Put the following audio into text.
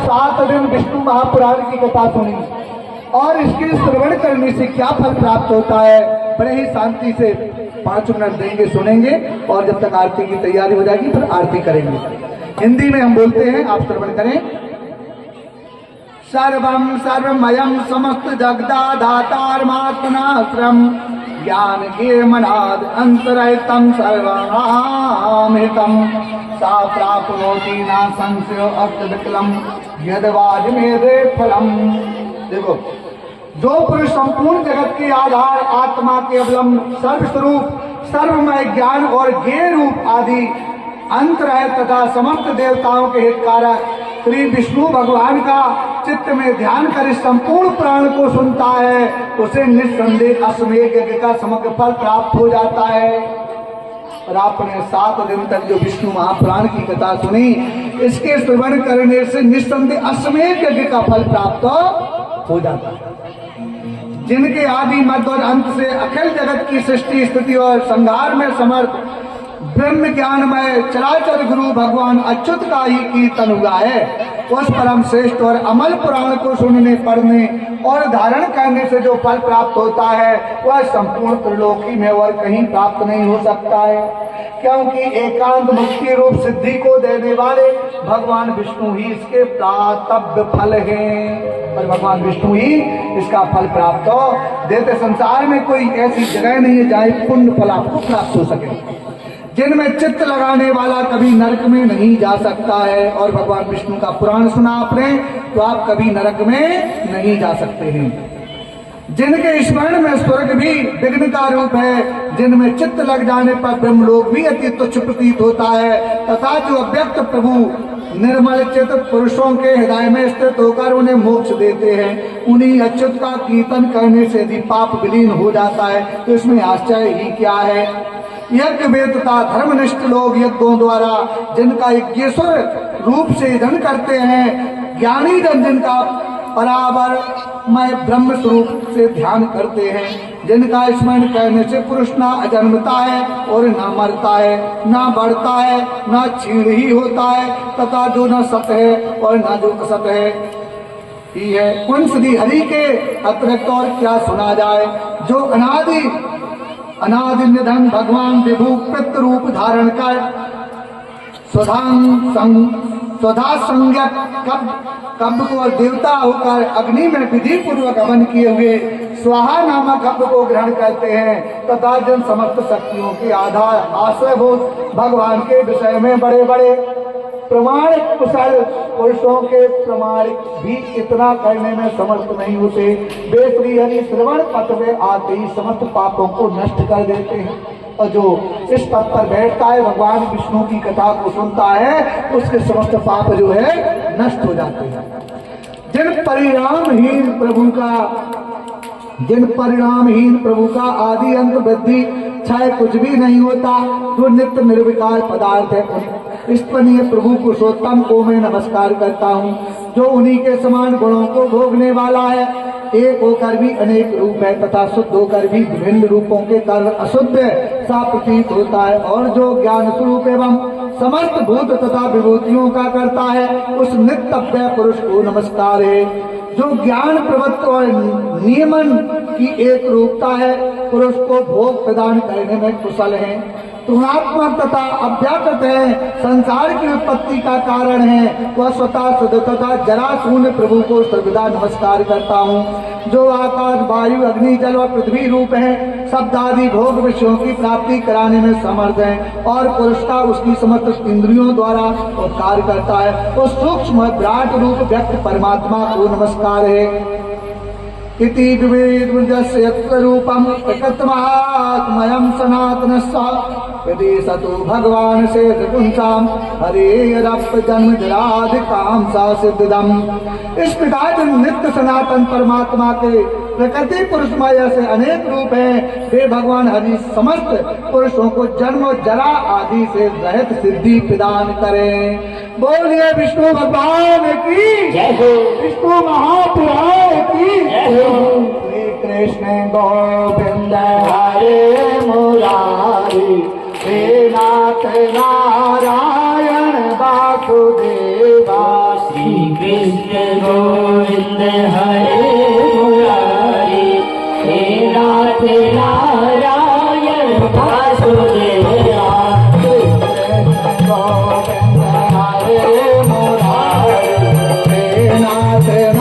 7 दिन विष्णु महापुराण की कथा सुनी और इसके श्रवण करने से क्या फल प्राप्त होता है, बड़े ही शांति से 5 मिनट देंगे, सुनेंगे और जब तक आरती की तैयारी हो जाएगी फिर आरती करेंगे। हिंदी में हम बोलते हैं, आप श्रवण करें। सर्वं सर्वमयं समस्त जगदाधातारमात्मनाश्रम ज्ञान के मनाद अंतरहितं सर्वमहामृतं सा प्राप्नोति न संशयो अर्थविकलम यद्वाजमेदे फलम। देखो, जो पुरुष संपूर्ण जगत के आधार, आत्मा के अवलंब, सर्वस्वरूप, सर्वमय ज्ञान और ज्ञेय रूप आदि अंतरहित तथा समस्त देवताओं के हितकारक श्री विष्णु भगवान का चित्त में ध्यान कर इस संपूर्ण पुराण को सुनता है, उसे निस्संदेह अश्वमेध यज्ञ का समग्र फल प्राप्त हो जाता है। और आपने 7 दिन तक जो विष्णु महापुराण की कथा सुनी, इसके श्रवण करने से निस्संदेह अश्वमेध यज्ञ का फल प्राप्त हो जाता है। जिनके आदि मध्य और अंत से अखिल जगत की सृष्टि, स्थिति और संहार में समर्थ ब्रह्म ज्ञानमय चराचर गुरु भगवान अच्युत का ही कीर्तन हुआ है, उस परम श्रेष्ठ और अमल पुराण को सुनने, पढ़ने और धारण करने से जो फल प्राप्त होता है वह संपूर्ण त्रिलोकी में और कहीं प्राप्त नहीं हो सकता है, क्योंकि एकांत मुक्ति रूप सिद्धि को देने वाले भगवान विष्णु ही इसके प्राप्तव्य फल हैं। और भगवान विष्णु ही इसका फल प्राप्त हो देते। संसार में कोई ऐसी जगह नहीं है जहाँ पुण्य फल आपको प्राप्त हो सके। जिनमें चित्त लगाने वाला कभी नरक में नहीं जा सकता है। और भगवान विष्णु का पुराण सुना आपने तो आप कभी नरक में नहीं जा सकते हैं। जिनके स्मरण में स्वर्ग भी विघ्न का रूप है, जिनमें चित्त लग जाने पर ब्रह्मलोक भी अति तुच्छ प्रतीत होता है, तथा जो अव्यक्त प्रभु निर्मल चित्त पुरुषों के हृदय में स्थित होकर उन्हें मोक्ष देते हैं, उन्हीं अच्युत का कीर्तन करने से यदि पाप विलीन हो जाता है तो इसमें आश्चर्य ही क्या है। यज्ञ वेद तथा धर्मनिष्ठ लोग यज्ञों द्वारा जिनका यज्ञेश्वर रूप से यजन करते हैं, ज्ञानी जन जिनका बराबर मैं ब्रह्म स्वरूप से ध्यान करते हैं, जिनका स्मरण करने से पुरुष ना जन्मता है और ना मरता है, ना बढ़ता है, ना क्षीण ही होता है, तथा जो न सत है और ना जो असत है ही है। उन श्री हरि के अतिरिक्त और क्या सुना जाए, जो अनादि निधन भगवान विभु पितृ रूप धारण कर स्वधा संज्ञक कब्ब को और देवता होकर अग्नि में विधि पूर्वक हवन किए हुए स्वाहा नामक कब्ब को ग्रहण करते हैं, तथा जिन समस्त शक्तियों के आधार आश्रयभूत भगवान के विषय में बड़े बड़े प्रमाणिक कुशल पुरुषों के प्रमाणिक भी इतना करने में समर्थ नहीं होते, वे श्री हरि श्रवण पथ में आते ही समस्त पापों को नष्ट कर देते हैं। और जो इस पथ पर बैठता है, भगवान विष्णु की कथा को सुनता है, उसके समस्त पाप जो है नष्ट हो जाते हैं। जिन परिणामहीन प्रभु का आदि अंत वृद्धि क्षय कुछ भी नहीं होता, जो नित्य निर्विकार पदार्थ है, स्तनीय प्रभु पुरुषोत्तम को मैं नमस्कार करता हूँ, जो उन्हीं के समान गुणों को भोगने वाला है, एक होकर भी अनेक रूप है तथा शुद्ध होकर भी विभिन्न रूपों के कारण अशुद्ध सा प्रतीत होता है, और जो ज्ञान स्वरूप एवं समस्त भूत तथा विभूतियों का करता है, उस नित्य पुरुष को नमस्कार है, जो ज्ञान प्रवृत्त और नियमन की एक रूपता है, पुरुष को भोग प्रदान करने में कुशल है, तुणात्मक तथा अव्याकृत है, संसार की उत्पत्ति का कारण है, वह स्वतः शुद्ध तथा जरा शून्य प्रभु को सर्वदा नमस्कार करता हूँ, जो आकाश वायु अग्नि जल व पृथ्वी रूप है, शब्द आदि भोग विषयों की प्राप्ति कराने में समर्थ है, और पुरुष का उसकी समस्त इंद्रियों द्वारा उपकार करता है, उस सूक्ष्म विराट रूप व्यक्त परमात्मा को नमस्कार है। इति विवेदस्य यत्स्वरूपं एकत्वात्मयं सनातनस्य यदि सतो भगवान से त्रिपुंसां हरेरप जन्म जराधिकां सा सिद्धदम। इस प्रकार जो नित्य सनातन परमात्मा के प्रकृति पुरुषमय से अनेक रूप हैं, वे भगवान हरि समस्त पुरुषों को जन्म जरा आदि से रहित सिद्धि प्रदान करें। बोलिए विष्णु भगवान की जय हो, विष्णु महापुराण की जय हो। श्री कृष्ण गोविंद हरे मुरारी, हे नाथ नारायण वासुदेवा, श्री कृष्ण कृष्ण गोविंद हरे मुरारी, हे नाथ नारायण वासुदेवा। कृष्ण गोविंद हरे मुरारी, हे नाथ